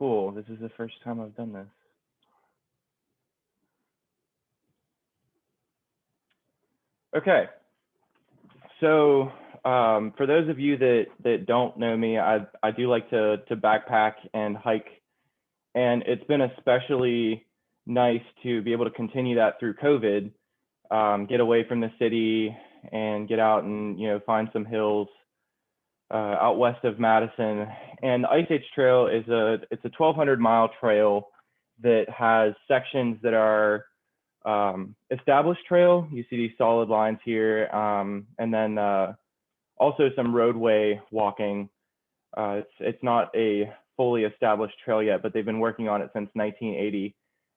cool. This is the first time I've done this. Okay, so for those of you that don't know me, I do like to backpack and hike, and it's been especially nice to be able to continue that through COVID, get away from the city and get out and find some hills out west of Madison. And the Ice Age Trail is it's a 1,200-mile trail that has sections that are established trail. You see these solid lines here, and then also some roadway walking. It's not a fully established trail yet, but they've been working on it since 1980.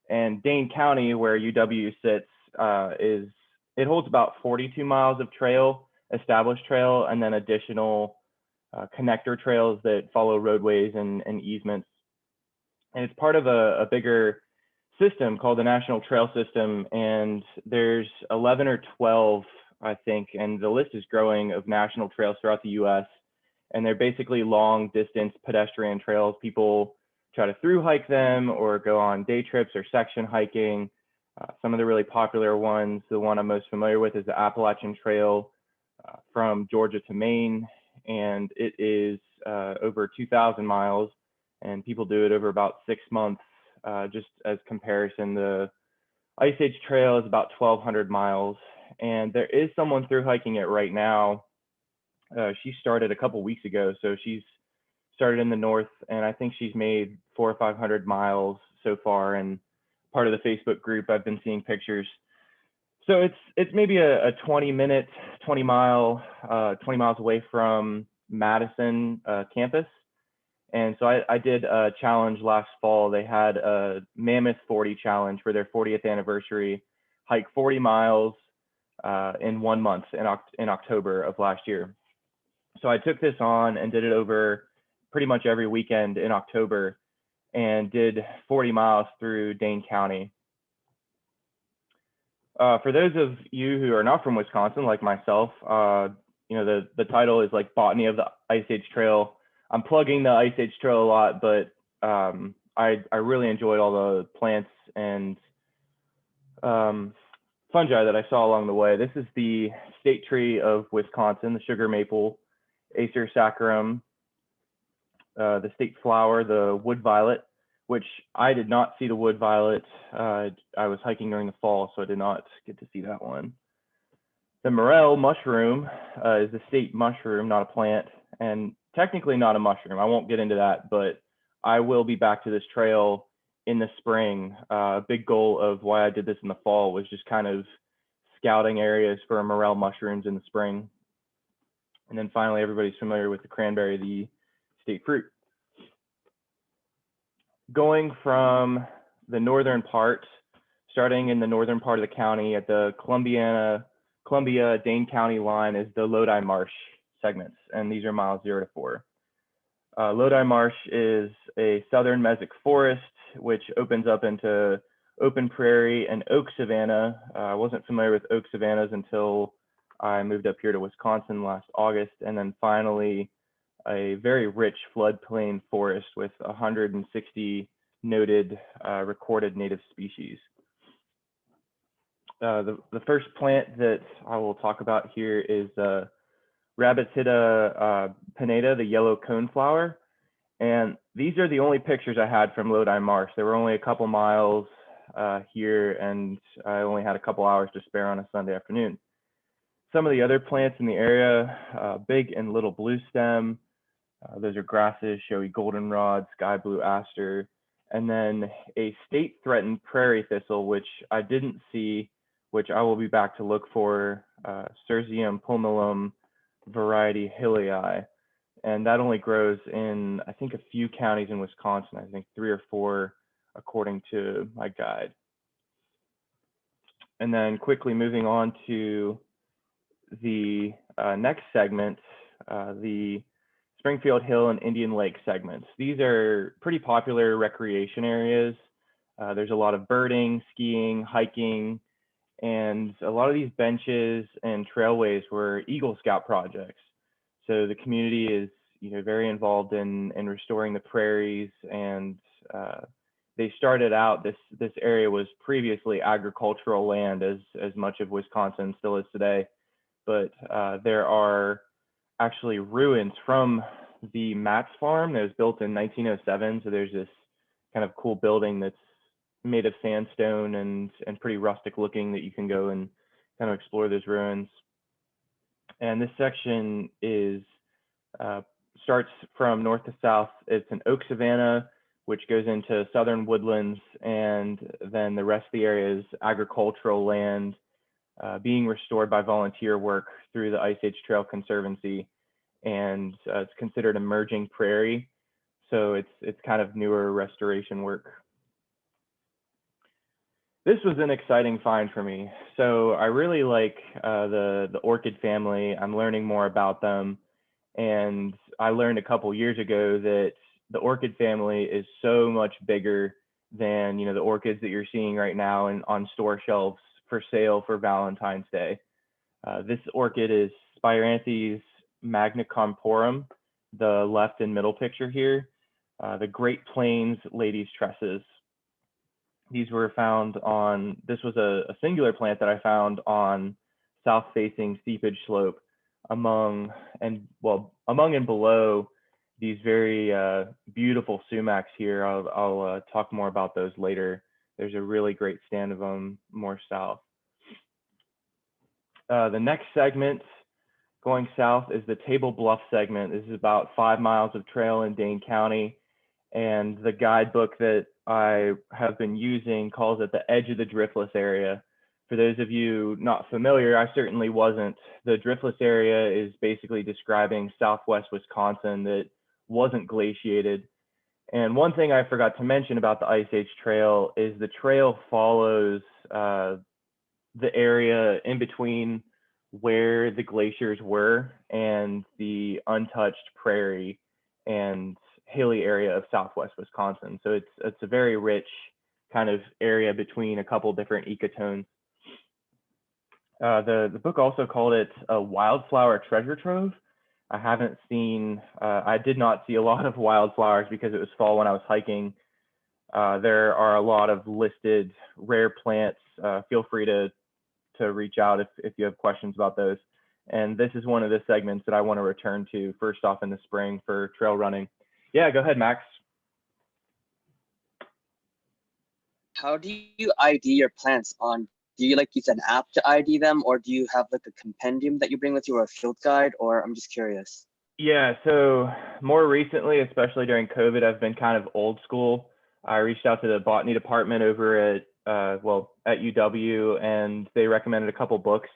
And Dane County, where UW sits, it holds about 42 miles of trail, established trail, and then additional connector trails that follow roadways and easements. And it's part of a bigger system called the National Trail System. And there's 11 or 12, I think, and the list is growing, of national trails throughout the US. And they're basically long distance pedestrian trails. People try to through hike them or go on day trips or section hiking. Some of the really popular ones, the one I'm most familiar with is the Appalachian Trail from Georgia to Maine. And it is over 2,000 miles, and people do it over about 6 months. Just as comparison, the Ice Age Trail is about 1,200 miles, and there is someone through hiking it right now. She started a couple weeks ago, so she's started in the north, and I think she's made 400 or 500 miles so far. And part of the Facebook group, I've been seeing pictures. So it's maybe a 20 miles away from Madison campus. And so I did a challenge last fall. They had a Mammoth 40 challenge for their 40th anniversary, hike 40 miles in 1 month in October of last year. So I took this on and did it over pretty much every weekend in October and did 40 miles through Dane County. For those of you who are not from Wisconsin, like myself, the title is like Botany of the Ice Age Trail. I'm plugging the Ice Age Trail a lot, but I really enjoyed all the plants and fungi that I saw along the way. This is the state tree of Wisconsin, the sugar maple, Acer saccharum, the state flower, the wood violet, which I did not see the wood violet. I was hiking during the fall, so I did not get to see that one. The morel mushroom is the state mushroom, not a plant, and technically not a mushroom. I won't get into that, but I will be back to this trail in the spring. A big goal of why I did this in the fall was just kind of scouting areas for morel mushrooms in the spring. And then finally, everybody's familiar with the cranberry, the state fruit. Going from the northern part, starting in the northern part of the county at the Columbia-Dane County line is the Lodi Marsh segments, and these are miles 0 to 4. Lodi Marsh is a southern mesic forest, which opens up into open prairie and oak savanna. I wasn't familiar with oak savannas until I moved up here to Wisconsin last August, and then finally a very rich floodplain forest with 160 noted recorded native species. The first plant that I will talk about here is Rabbitsida pinnata, the yellow coneflower. And these are the only pictures I had from Lodi Marsh. There were only a couple miles here, and I only had a couple hours to spare on a Sunday afternoon. Some of the other plants in the area, big and little blue stem. Those are grasses, showy goldenrod, sky blue aster, and then a state threatened prairie thistle, which I didn't see, which I will be back to look for, Cercium pulmulum variety hillii. And that only grows in, I think, a few counties in Wisconsin, I think 3 or 4, according to my guide. And then quickly moving on to the next segment, the Springfield Hill and Indian Lake segments. These are pretty popular recreation areas. There's a lot of birding, skiing, hiking, and a lot of these benches and trailways were Eagle Scout projects. So the community is very involved in restoring the prairies and they started out, this area was previously agricultural land, as much of Wisconsin still is today. But there are actually ruins from the Matt's farm that was built in 1907. So there's this kind of cool building that's made of sandstone and pretty rustic looking that you can go and kind of explore those ruins. And this section is starts from north to south. It's an oak savanna, which goes into southern woodlands, and then the rest of the area is agricultural land being restored by volunteer work through the Ice Age Trail Conservancy, and it's considered emerging prairie, so it's kind of newer restoration work. This was an exciting find for me. So I really like the orchid family. I'm learning more about them, and I learned a couple years ago that the orchid family is so much bigger than the orchids that you're seeing right now and on store shelves for sale for Valentine's Day. This orchid is Spiranthes magnicomporum, the left and middle picture here, the Great Plains Ladies Tresses. These were found on, this was a singular plant that I found on south-facing seepage slope among and below these very beautiful sumacs here. I'll talk more about those later. There's a really great stand of them more south. The next segment going south is the Table Bluff segment. This is about 5 miles of trail in Dane County. And the guidebook that I have been using calls it the edge of the driftless area. For those of you not familiar, I certainly wasn't. The driftless area is basically describing southwest Wisconsin that wasn't glaciated. And one thing I forgot to mention about the Ice Age Trail is the trail follows the area in between where the glaciers were and the untouched prairie and hilly area of southwest Wisconsin. So it's a very rich kind of area between a couple different ecotones. The book also called it a wildflower treasure trove. I did not see a lot of wildflowers because it was fall when I was hiking. There are a lot of listed rare plants. Feel free to reach out if you have questions about those. And this is one of the segments that I want to return to first off in the spring for trail running. Yeah, go ahead, Max. How do you ID your plants on? Do you use an app to ID them, or do you have a compendium that you bring with you or a field guide? Or I'm just curious. Yeah, so more recently, especially during COVID, I've been kind of old school. I reached out to the botany department over at UW, and they recommended a couple books.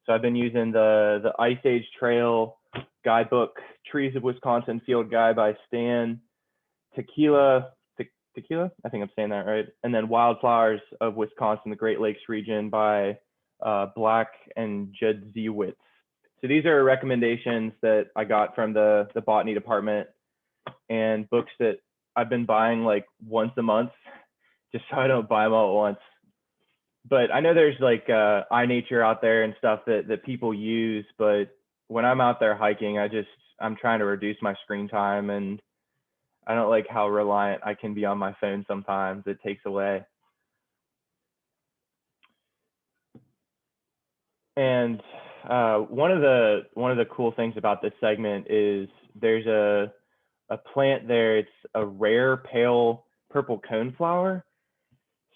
So I've been using the Ice Age Trail guidebook, Trees of Wisconsin Field Guide by Stan Tequila, I think I'm saying that right. And then Wildflowers of Wisconsin, the Great Lakes region by Black and Judziewicz. So these are recommendations that I got from the botany department, and books that I've been buying like once a month, just so I don't buy them all at once. But I know there's like iNature out there and stuff that people use, but when I'm out there hiking, I'm trying to reduce my screen time, and I don't like how reliant I can be on my phone sometimes. It takes away. And one of the cool things about this segment is there's a plant there. It's a rare pale purple coneflower.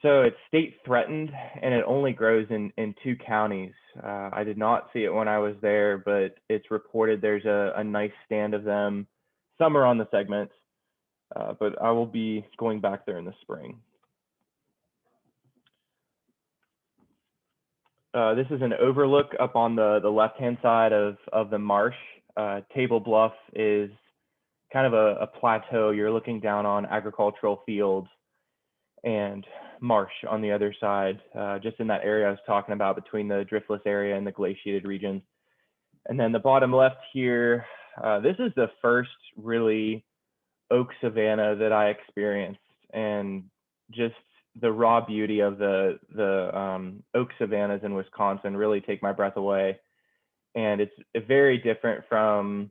So it's state threatened, and it only grows in 2 counties. I did not see it when I was there, but it's reported there's a nice stand of them. Some are on the segment, but I will be going back there in the spring. This is an overlook up on the left-hand side of the marsh. Table Bluff is kind of a plateau. You're looking down on agricultural fields and marsh on the other side, just in that area I was talking about between the driftless area and the glaciated region. And then the bottom left here, this is the first really oak savanna that I experienced, and just the raw beauty of the oak savannas in Wisconsin really take my breath away. And it's very different from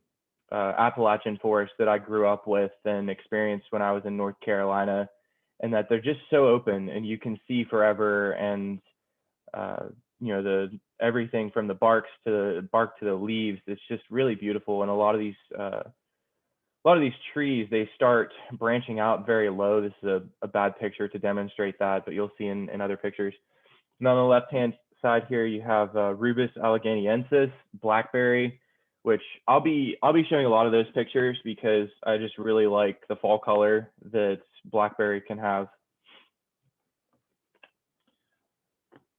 Appalachian forest that I grew up with and experienced when I was in North Carolina, and that they're just so open and you can see forever. And you know, the everything from the bark to the leaves, it's just really beautiful. And a lot of these trees, they start branching out very low. This is a bad picture to demonstrate that, but you'll see in other pictures. And on the left-hand side here, you have Rubus alleghaniensis, blackberry, which I'll be showing a lot of those pictures because I just really like the fall color that blackberry can have.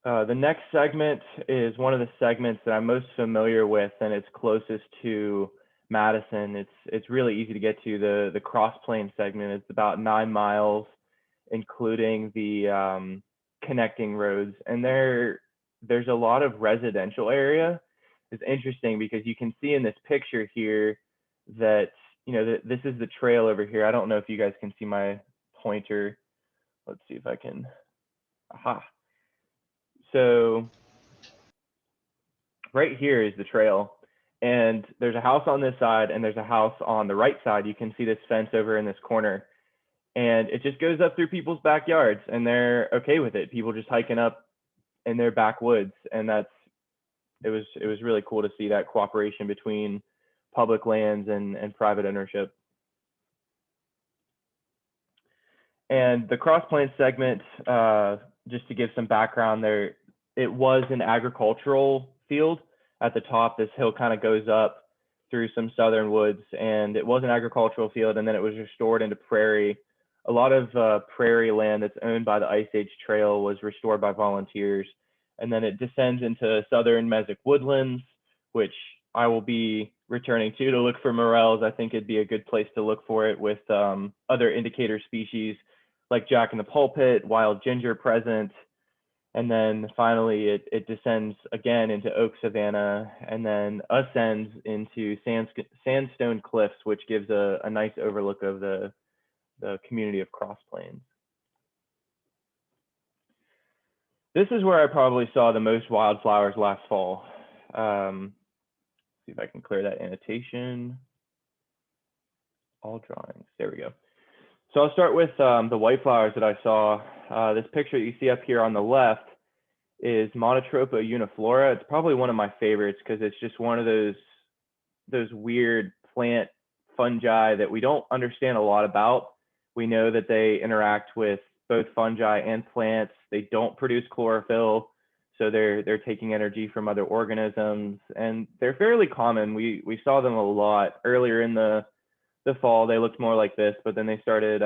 The next segment is one of the segments that I'm most familiar with, and it's closest to Madison. It's really easy to get to. The Cross Plains segment. It's about 9 miles, including the connecting roads, and there's a lot of residential area. It's interesting because you can see in this picture here that, you know, this is the trail over here. I don't know if you guys can see my pointer. Let's see if I can. Aha. So right here is the trail, and there's a house on this side and there's a house on the right side. You can see this fence over in this corner, and it just goes up through people's backyards, and they're okay with it. People just hiking up in their backwoods, and it was really cool to see that cooperation between public lands and private ownership. And the Cross Plains segment, just to give some background there, it was an agricultural field. At the top, this hill kind of goes up through some southern woods, and it was an agricultural field, and then it was restored into prairie. A lot of prairie land that's owned by the Ice Age Trail was restored by volunteers, and then it descends into southern mesic woodlands, which I will be returning to look for morels. I think it'd be a good place to look for it with other indicator species like Jack in the Pulpit, wild ginger present, and then finally it descends again into oak savanna and then ascends into sandstone cliffs, which gives a nice overlook of the community of Cross Plains. This is where I probably saw the most wildflowers last fall. See if I can clear that annotation. All drawings, there we go. So I'll start with the white flowers that I saw. This picture that you see up here on the left is Monotropa uniflora. It's probably one of my favorites because it's just one of those weird plant fungi that we don't understand a lot about. We know that they interact with both fungi and plants. They don't produce chlorophyll, so they're taking energy from other organisms, and they're fairly common. We saw them a lot earlier in the fall. They looked more like this, but then they started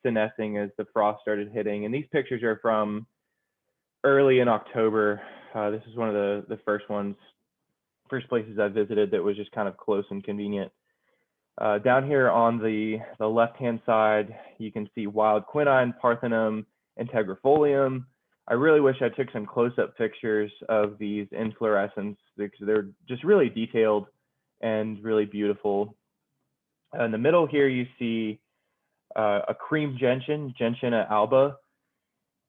senescing as the frost started hitting. And these pictures are from early in October. This is one of the first places I visited that was just kind of close and convenient. Down here on the left-hand side, you can see wild quinine, Parthenum, integrifolium. I really wish I took some close-up pictures of these inflorescence because they're just really detailed and really beautiful. In the middle here, you see a cream gentian, Gentiana alba,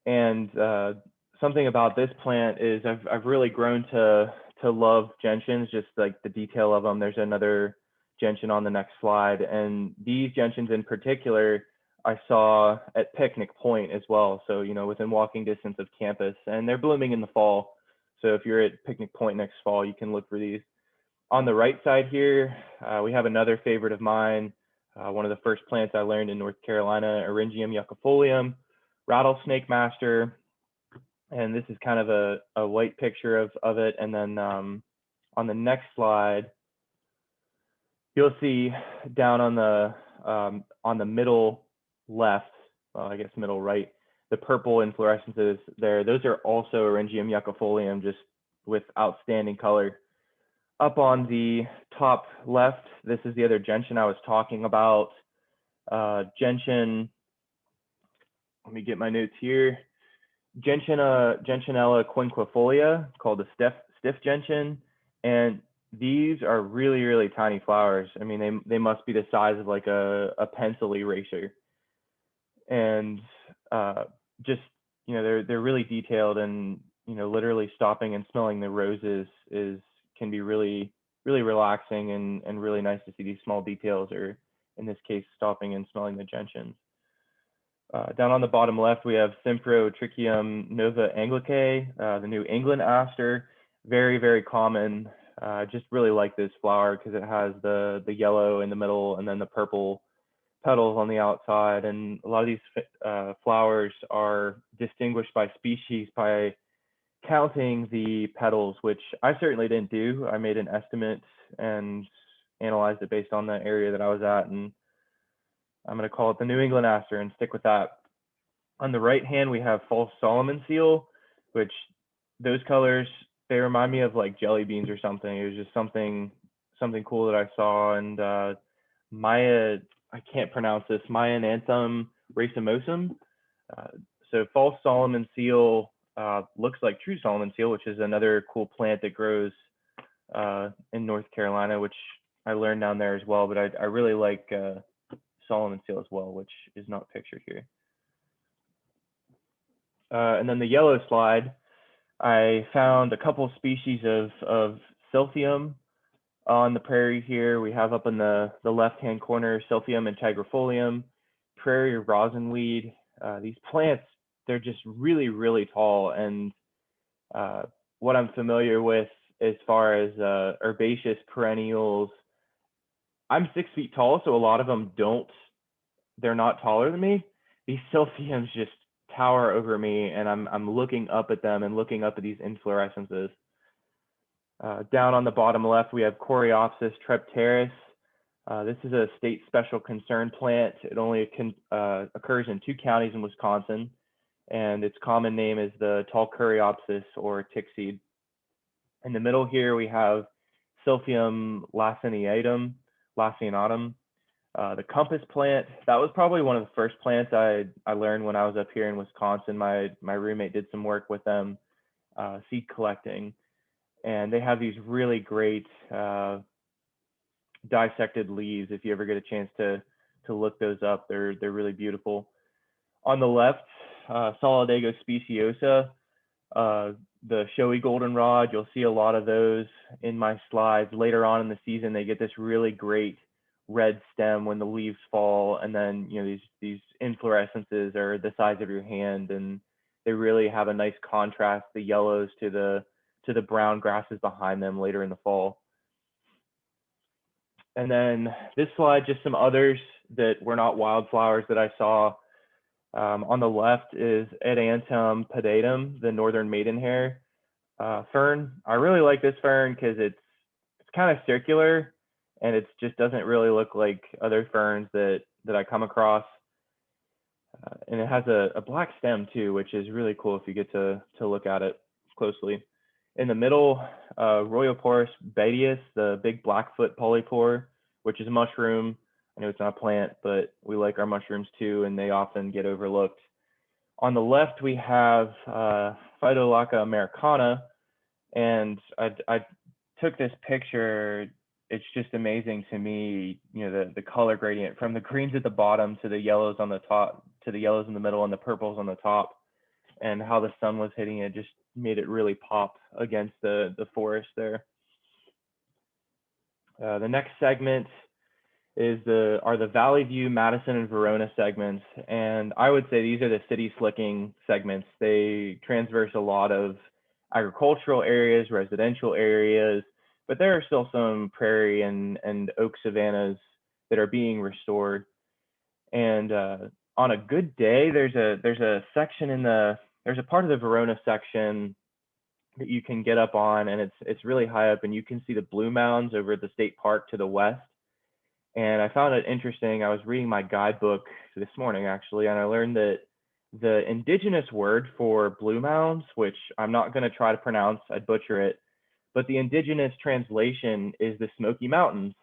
and something about this plant is I've really grown to love gentians, just like the detail of them. There's another gentian on the next slide, and these gentians in particular I saw at Picnic Point as well. So, you know, within walking distance of campus, and they're blooming in the fall. So if you're at Picnic Point next fall, you can look for these. On the right side here, we have another favorite of mine. One of the first plants I learned in North Carolina, Eryngium yucifolium, rattlesnake master. And this is kind of a white picture of it. And then on the next slide, you'll see down on the middle left, well, I guess middle right, the purple inflorescences there. Those are also Eryngium yucifolium, just with outstanding color. Up on the top left, this is the other gentian I was talking about. Gentian, let me get my notes here. Gentianella quinquifolia, called the stiff gentian, and these are really, really tiny flowers. I mean, they must be the size of like a pencil eraser, and just, you know, they're really detailed, and, you know, literally stopping and smelling the roses can be really really relaxing and really nice to see these small details, or in this case, stopping and smelling the gentians. Down on the bottom left, we have Symphotrichium nova anglicae, the New England aster, very, very common. Just really like this flower because it has the yellow in the middle and then the purple petals on the outside. And a lot of these flowers are distinguished by species by counting the petals, which I certainly didn't do. I made an estimate and analyzed it based on the area that I was at, and I'm going to call it the New England aster and stick with that. On the right hand, we have false Solomon seal, which those colors, they remind me of like jelly beans or something. It was just something cool that I saw. And I can't pronounce this, Maiananthum racemosum. So false Solomon seal looks like true Solomon seal, which is another cool plant that grows in North Carolina, which I learned down there as well. But I really like Solomon seal as well, which is not pictured here. And then the yellow slide, I found a couple species of Silphium on the prairie here. We have up in the left-hand corner, Silphium integrifolium, prairie rosinweed. These plants, they're just really, really tall. And what I'm familiar with as far as herbaceous perennials, I'm 6 feet tall, so a lot of them they're not taller than me. These Silphiums just tower over me, and I'm looking up at them and looking up at these inflorescences. Down on the bottom left, we have Coreopsis trepteris. This is a state special concern plant. It only occurs in 2 counties in Wisconsin, and its common name is the tall Coreopsis or tickseed. In the middle here, we have Silphium laciniatum. The compass plant, that was probably one of the first plants I learned when I was up here in Wisconsin. My roommate did some work with them, seed collecting, and they have these really great dissected leaves. If you ever get a chance to look those up, they're really beautiful. On the left, Solidago speciosa, the showy goldenrod. You'll see a lot of those in my slides. Later on in the season, they get this really great red stem when the leaves fall, and then these inflorescences are the size of your hand, and they really have a nice contrast, the yellows to the brown grasses behind them later in the fall. And then this slide, just some others that were not wildflowers that I saw. On the left is Edantum pedatum, the northern maidenhair fern. I really like this fern because it's kind of circular, and it just doesn't really look like other ferns that I come across. And it has a black stem too, which is really cool if you get to look at it closely. In the middle, Royoporus batius, the big Blackfoot polypore, which is a mushroom. I know it's not a plant, but we like our mushrooms too, and they often get overlooked. On the left, we have Phytolacca americana, and I took this picture. It's just amazing to me, the color gradient from the greens at the bottom to the yellows on the top, to the yellows in the middle and the purples on the top, and how the sun was hitting it just made it really pop against the forest there. The next segment are the Valley View, Madison, and Verona segments, and I would say these are the city slicking segments. They transverse a lot of agricultural areas, residential areas, but there are still some prairie and oak savannas that are being restored. And on a good day, there's a section there's a part of the Verona section that you can get up on, and it's really high up, and you can see the Blue Mounds over at the state park to the west. And I found it interesting. I was reading my guidebook this morning, actually, and I learned that the indigenous word for Blue Mounds, which I'm not going to try to pronounce, I'd butcher it, but the indigenous translation is the Smoky Mountains.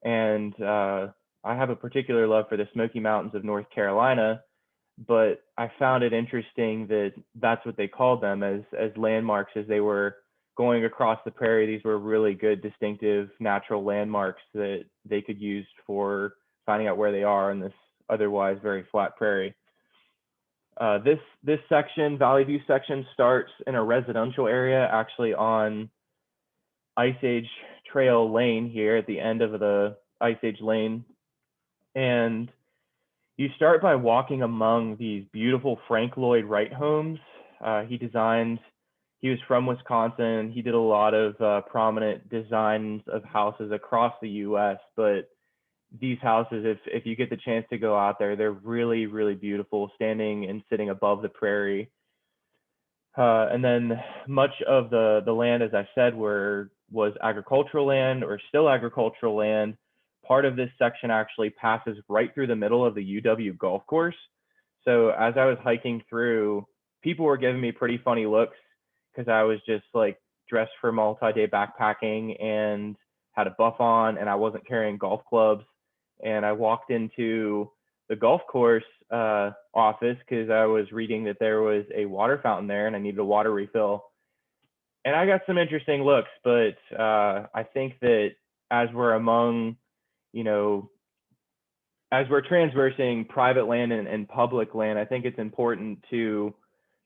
And I have a particular love for the Smoky Mountains of North Carolina, but I found it interesting that that's what they called them as landmarks as they were going across the prairie. These were really good, distinctive, natural landmarks that they could use for finding out where they are in this otherwise very flat prairie. This section, Valley View section, starts in a residential area, actually on Ice Age trail lane here at the end of the Ice Age lane. And you start by walking among these beautiful Frank Lloyd Wright homes. He was from Wisconsin. He did a lot of prominent designs of houses across the US, but these houses, if you get the chance to go out there, they're really, really beautiful, standing and sitting above the prairie. And then much of the land, as I said, was agricultural land or still agricultural land. Part of this section actually passes right through the middle of the UW golf course. So as I was hiking through, people were giving me pretty funny looks because I was just like dressed for multi-day backpacking and had a buff on, and I wasn't carrying golf clubs. And I walked into the golf course office because I was reading that there was a water fountain there and I needed a water refill. And I got some interesting looks, but I think that as we're among, you know, as we're transversing private land and public land, I think it's important to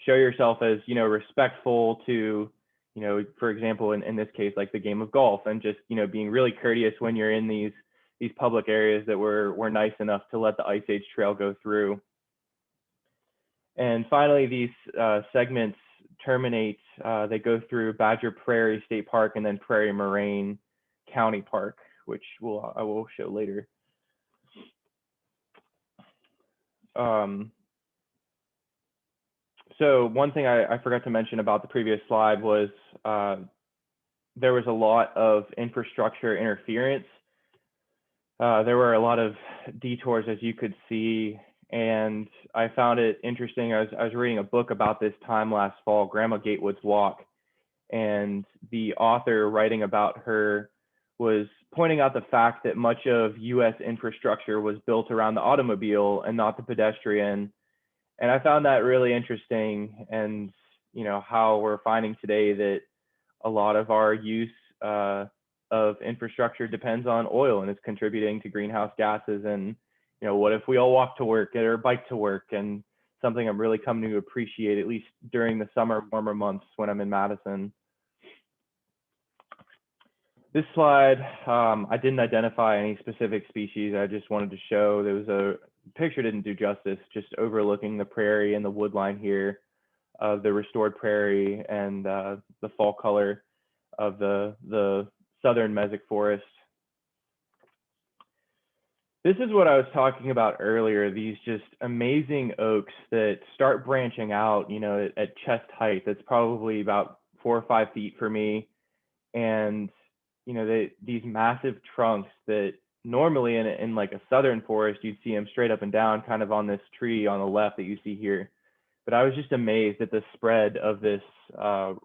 show yourself as, you know, respectful to, you know, for example, in this case, like the game of golf, and just, you know, being really courteous when you're in these public areas that were nice enough to let the Ice Age Trail go through. And finally, these segments terminate, they go through Badger Prairie State Park and then Prairie Moraine County Park, which I will show later. So one thing I forgot to mention about the previous slide was there was a lot of infrastructure interference. There were a lot of detours, as you could see, and I found it interesting. I was reading a book about this time last fall, Grandma Gatewood's Walk, and the author writing about her was pointing out the fact that much of US infrastructure was built around the automobile and not the pedestrian. And I found that really interesting, and, you know, how we're finding today that a lot of our use of infrastructure depends on oil and is contributing to greenhouse gases. And, you know, what if we all walk to work or bike to work? And something I'm really coming to appreciate, at least during the summer, warmer months when I'm in Madison. This slide, I didn't identify any specific species. I just wanted to show there was a picture didn't do justice, just overlooking the prairie and the wood line here of the restored prairie and the fall color of the southern mesic forest. This is what I was talking about earlier, these just amazing oaks that start branching out, you know, at chest height. That's probably about 4 or 5 feet for me. And, you know, these massive trunks that normally in like a southern forest, you'd see them straight up and down, kind of on this tree on the left that you see here. But I was just amazed at the spread of this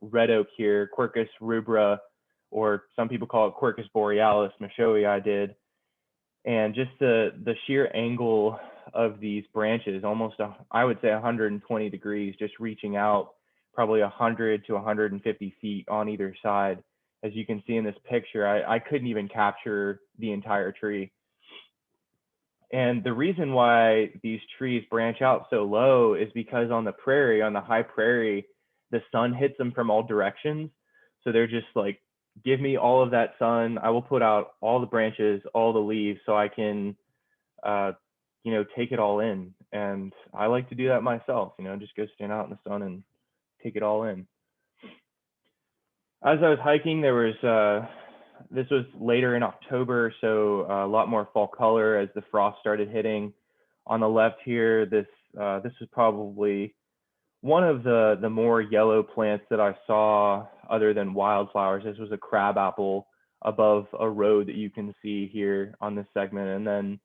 red oak here, Quercus rubra, or some people call it Quercus borealis, Moshoei did. And just the sheer angle of these branches, almost, I would say 120 degrees, just reaching out probably 100 to 150 feet on either side. As you can see in this picture, I couldn't even capture the entire tree. And the reason why these trees branch out so low is because on the prairie, on the high prairie, the sun hits them from all directions. So they're just like, give me all of that sun. I will put out all the branches, all the leaves, so I can, you know, take it all in. And I like to do that myself, you know, just go stand out in the sun and take it all in. As I was hiking, there was, this was later in October, so a lot more fall color as the frost started hitting. On the left here, this was probably one of the more yellow plants that I saw other than wildflowers. This was a crabapple above a road that you can see here on this segment. And then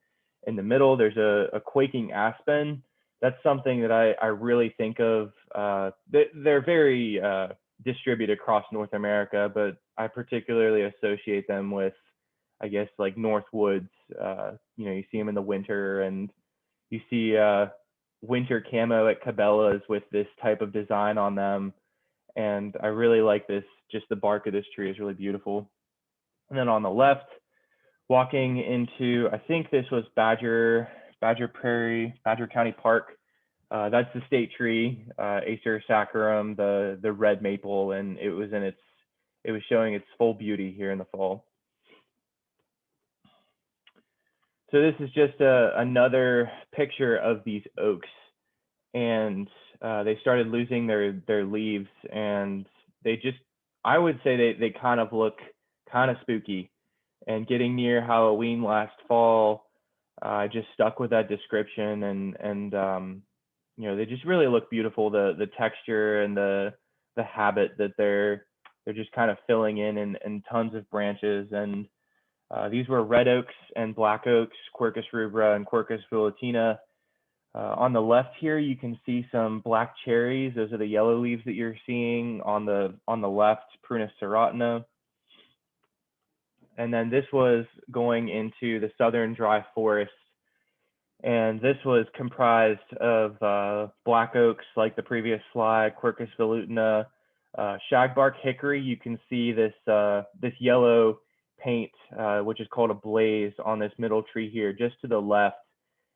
in the middle, there's a quaking aspen. That's something that I really think of. They're very distributed across North America, but I particularly associate them with, I guess, like North Woods. You know, you see them in the winter, and you see winter camo at Cabela's with this type of design on them. And I really like this, just the bark of this tree is really beautiful. And then on the left, walking into, I think this was Badger County Park. That's the state tree, Acer saccharum, the red maple, and it was showing its full beauty here in the fall. So this is just another picture of these oaks, and they started losing their leaves, and they just, I would say they kind of look kind of spooky. And getting near Halloween last fall, I just stuck with that description, and you know, they just really look beautiful. The texture and the habit that they're just kind of filling in tons of branches. And these were red oaks and black oaks, Quercus rubra and Quercus velutina. On the left here, you can see some black cherries. Those are the yellow leaves that you're seeing on the left, Prunus serotina. And then this was going into the southern dry forest. And this was comprised of black oaks, like the previous slide, Quercus velutina, shagbark hickory. You can see this yellow paint, which is called a blaze, on this middle tree here. Just to the left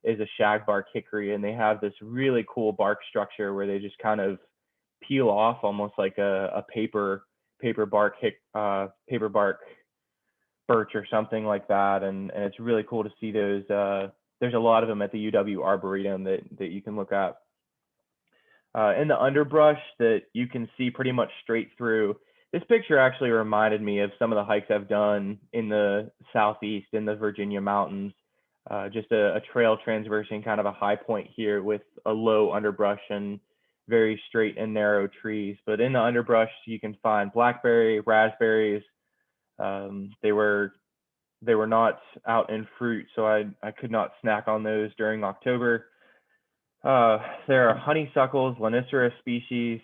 is a shagbark hickory, and they have this really cool bark structure where they just kind of peel off almost like a paper bark birch or something like that. And it's really cool to see those. There's a lot of them at the UW Arboretum that you can look at. In the underbrush that you can see pretty much straight through. This picture actually reminded me of some of the hikes I've done in the southeast, in the Virginia mountains. Just a trail transversing kind of a high point here with a low underbrush and very straight and narrow trees. But in the underbrush, you can find blackberry, raspberries. They were not out in fruit, so I could not snack on those during October. There are honeysuckles, Lanicerus species,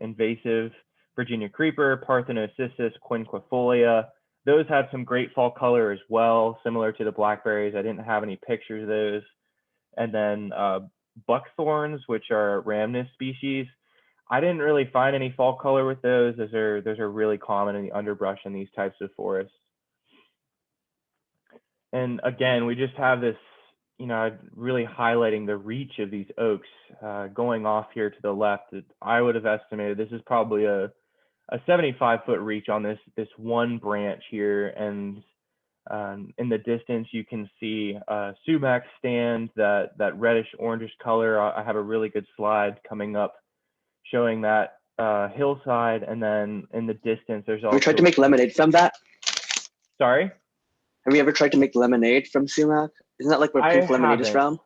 invasive Virginia creeper, Parthenocissus, quinquefolia. Those had some great fall color as well, similar to the blackberries. I didn't have any pictures of those. And then buckthorns, which are Rhamnus species. I didn't really find any fall color with those. Those are really common in the underbrush in these types of forests. And again, we just have this, you know, really highlighting the reach of these oaks. Going off here to the left, I would have estimated this is probably a 75-foot reach on this one branch here. And in the distance, you can see sumac stand, that reddish orangish color. I have a really good slide coming up showing that hillside. And then in the distance, there's also— Have you tried to make lemonade from that? Sorry? Have you ever tried to make lemonade from sumac? Isn't that like where pink lemonade is from?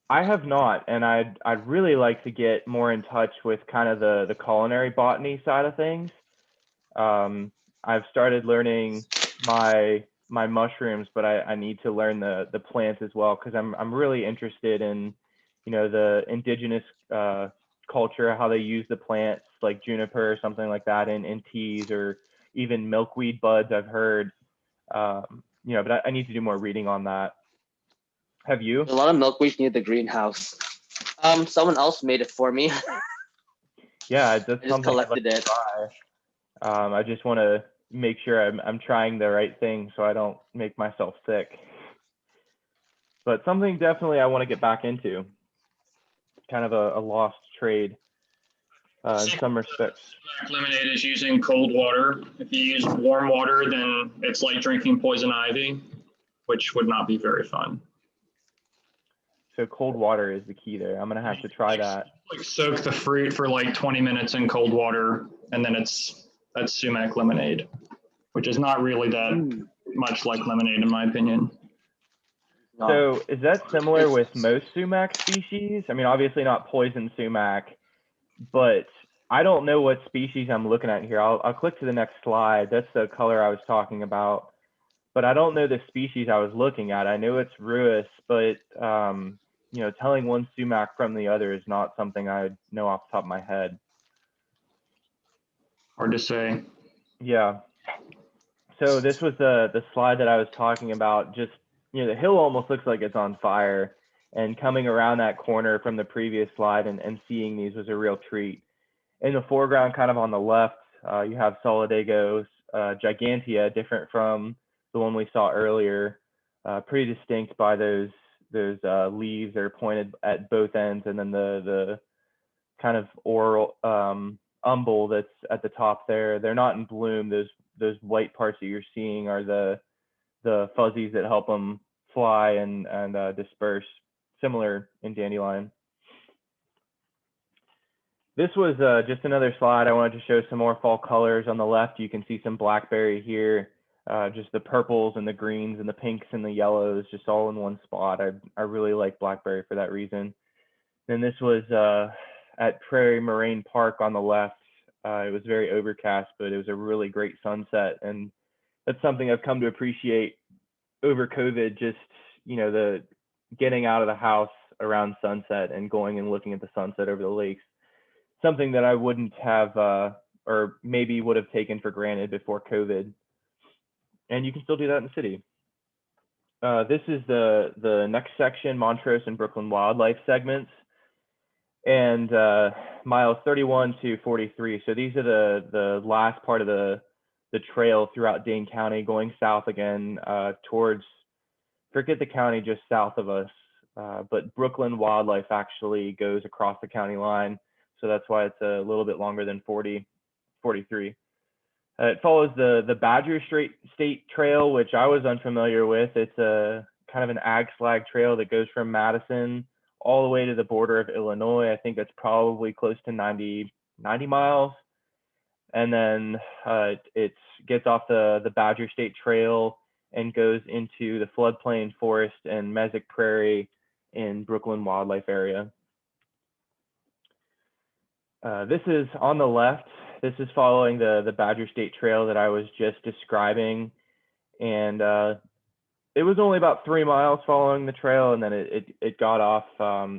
I have not, and I'd really like to get more in touch with kind of the culinary botany side of things. I've started learning my mushrooms, but I need to learn the plants as well, because I'm really interested in, you know, the indigenous culture, how they use the plants like juniper or something like that in teas, or even milkweed buds, I've heard. You know, but I need to do more reading on that. Have you? There's a lot of milkweed near the greenhouse. Someone else made it for me. Yeah, that's I just something I'd like collected to it. try. I just want to make sure I'm trying the right thing so I don't make myself sick. But something definitely I want to get back into. Kind of a lost trade in some respects. Sumac lemonade is using cold water. If you use warm water, then it's like drinking poison ivy, which would not be very fun. So cold water is the key there. I'm gonna have to try that. Like soak the fruit for like 20 minutes in cold water, and then that's sumac lemonade, which is not really that much like lemonade in my opinion. So is that similar with most sumac species? I mean, obviously not poison sumac, but I don't know what species I'm looking at here. I'll click to the next slide. That's the color I was talking about, but I don't know the species I was looking at. I know it's Ruis, but you know, telling one sumac from the other is not something I know off the top of my head. Hard to say. Yeah. So this was the slide that I was talking about. Just, you know, the hill almost looks like it's on fire, and coming around that corner from the previous slide and seeing these was a real treat. In the foreground, kind of on the left, you have Solidago gigantea, different from the one we saw earlier. Pretty distinct by those leaves that are pointed at both ends, and then the kind of oral umbel that's at the top there. They're not in bloom. Those white parts that you're seeing are the fuzzies that help them fly and disperse, similar in dandelion. This was just another slide. I wanted to show some more fall colors. On the left, you can see some blackberry here, just the purples and the greens and the pinks and the yellows, just all in one spot. I really like blackberry for that reason. Then this was at Prairie Moraine Park on the left. It was very overcast, but it was a really great sunset. And that's something I've come to appreciate over COVID, just, the getting out of the house around sunset and going and looking at the sunset over the lakes. Something that I wouldn't have, or maybe would have taken for granted before COVID. And you can still do that in the city. This is the next section, Montrose and Brooklyn wildlife segments, and miles 31 to 43. So these are the last part of the trail throughout Dane County, going south again towards, forget the county just south of us, but Brooklyn wildlife actually goes across the county line. So that's why it's a little bit longer than 43. It follows the Badger State Trail, which I was unfamiliar with. It's a kind of an ag slag trail that goes from Madison all the way to the border of Illinois. I think it's probably close to 90 miles. And then it gets off the Badger State Trail and goes into the floodplain forest and Mesic Prairie in Brooklyn wildlife area. This is on the left. This is following the Badger State Trail that I was just describing. And it was only about 3 miles following the trail, and then it got off.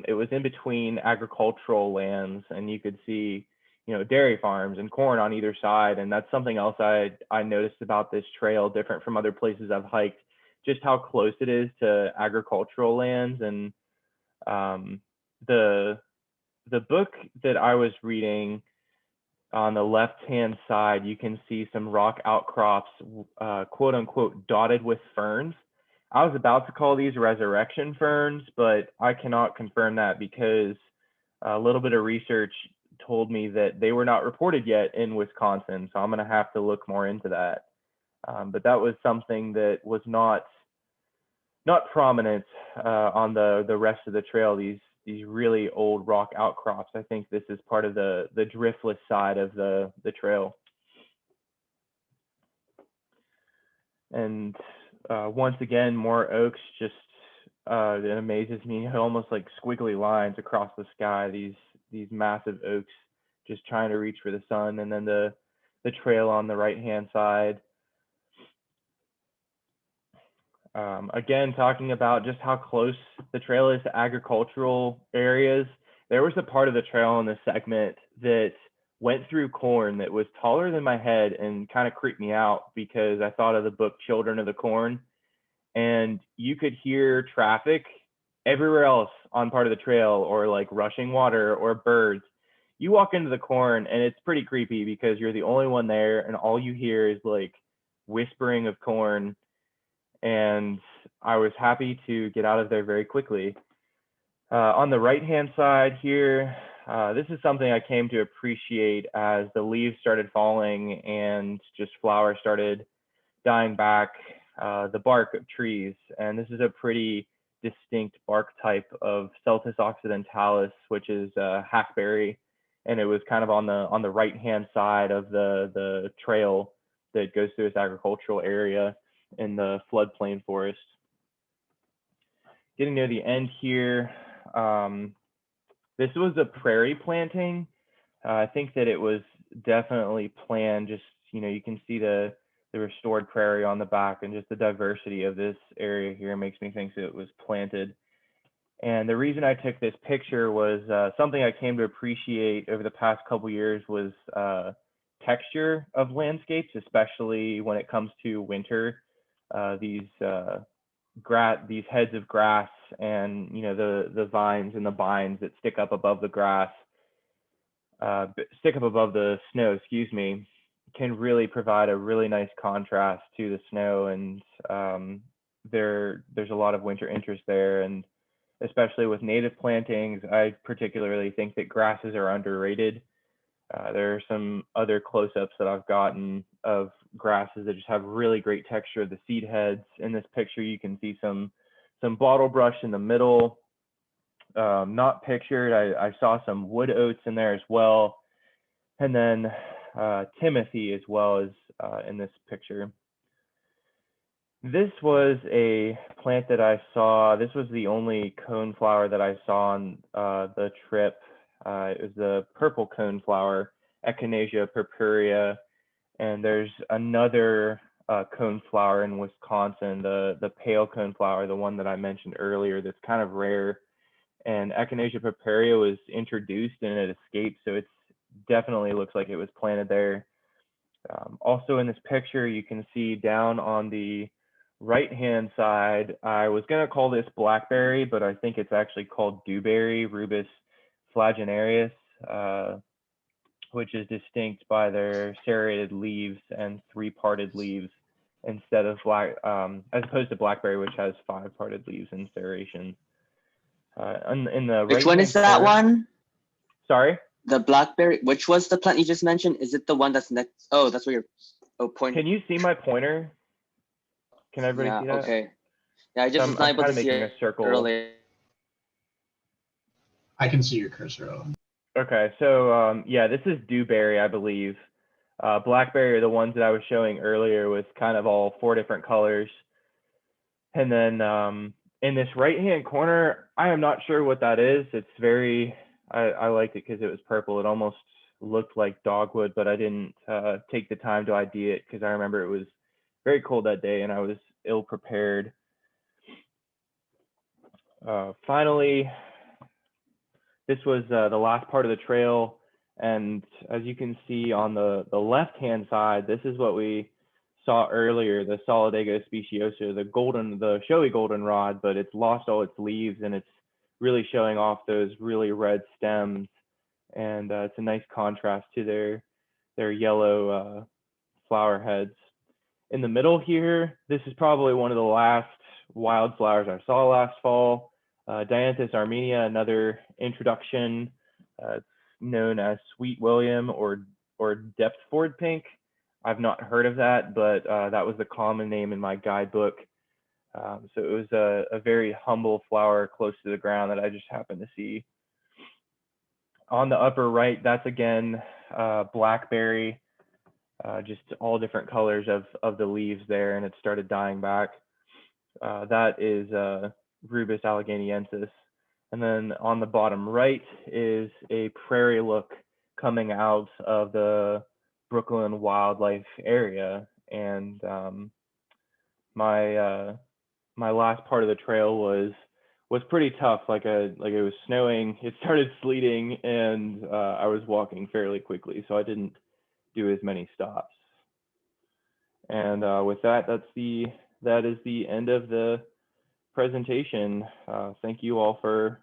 It was in between agricultural lands, and you could see, dairy farms and corn on either side. And that's something else I noticed about this trail, different from other places I've hiked, just how close it is to agricultural lands. And the book that I was reading, on the left-hand side, you can see some rock outcrops, quote unquote, dotted with ferns. I was about to call these resurrection ferns, but I cannot confirm that because a little bit of research told me that they were not reported yet in Wisconsin. So I'm going to have to look more into that. But that was something that was not prominent on the rest of the trail. These really old rock outcrops. I think this is part of the driftless side of the trail. And once again, more oaks. Just it amazes me, almost like squiggly lines across the sky. These massive oaks just trying to reach for the sun. And then the trail on the right-hand side. Again, talking about just how close the trail is to agricultural areas. There was a part of the trail in this segment that went through corn that was taller than my head and kind of creeped me out because I thought of the book Children of the Corn. And you could hear traffic everywhere else on part of the trail, or like rushing water or birds. You walk into the corn and it's pretty creepy because you're the only one there and all you hear is like whispering of corn. And I was happy to get out of there very quickly. On the right-hand side here, this is something I came to appreciate as the leaves started falling and just flowers started dying back, the bark of trees. And this is a pretty distinct bark type of Celtis occidentalis, which is hackberry. And it was kind of on the right-hand side of the trail that goes through this agricultural area in the floodplain forest. Getting near the end here, this was a prairie planting. I think that it was definitely planned. Just, you can see the restored prairie on the back, and just the diversity of this area here makes me think that it was planted. And the reason I took this picture was something I came to appreciate over the past couple years was texture of landscapes, especially when it comes to winter. These heads of grass and the vines and the vines that stick up above the grass, stick up above the snow, can really provide a really nice contrast to the snow. And there's a lot of winter interest there, and especially with native plantings, I particularly think that grasses are underrated. There are some other close-ups that I've gotten of grasses that just have really great texture. The seed heads in this picture, you can see some some bottle brush in the middle, not pictured. I saw some wood oats in there as well. And then Timothy as well as in this picture. This was a plant that I saw. This was the only coneflower that I saw on the trip. It was the purple coneflower, Echinacea purpurea. And there's another coneflower in Wisconsin, the pale coneflower, the one that I mentioned earlier, that's kind of rare. And Echinacea purpurea was introduced and it escaped, so it's definitely looks like it was planted there. Also in this picture, you can see down on the right-hand side, I was going to call this blackberry, but I think it's actually called dewberry, Rubus flagenarius, which is distinct by their serrated leaves and 3-parted leaves instead of as opposed to blackberry, which has 5-parted leaves in serration. In the Which one is that one? Sorry? The blackberry. Which was the plant you just mentioned? Is it the one that's next? Oh, that's where you're pointing. Can you see my pointer? Can everybody see that? Okay. Yeah, I just was not able to see it earlier. I can see your cursor, Owen. Okay, so yeah, this is dewberry, I believe. Blackberry are the ones that I was showing earlier with kind of all 4 different colors. And then in this right-hand corner, I am not sure what that is. It's very, I liked it because it was purple. It almost looked like dogwood, but I didn't take the time to ID it because I remember it was very cold that day and I was ill prepared. Finally, this was the last part of the trail. And as you can see on the left-hand side, this is what we saw earlier, the Solidago speciosa, the showy goldenrod, but it's lost all its leaves and it's really showing off those really red stems. And it's a nice contrast to their yellow flower heads. In the middle here, this is probably one of the last wildflowers I saw last fall. Dianthus armenia, another introduction. It's known as Sweet William or Deptford pink. I've not heard of that, but that was the common name in my guidebook. So it was a very humble flower close to the ground that I just happened to see. On the upper right, that's again blackberry, just all different colors of the leaves there, and it started dying back. That is Rubus alleghaniensis. And then on the bottom right is a prairie look coming out of the Brooklyn wildlife area. And my last part of the trail was pretty tough. Like it was snowing, it started sleeting, and I was walking fairly quickly, so I didn't do as many stops. And with that, that is the end of the presentation. Thank you all for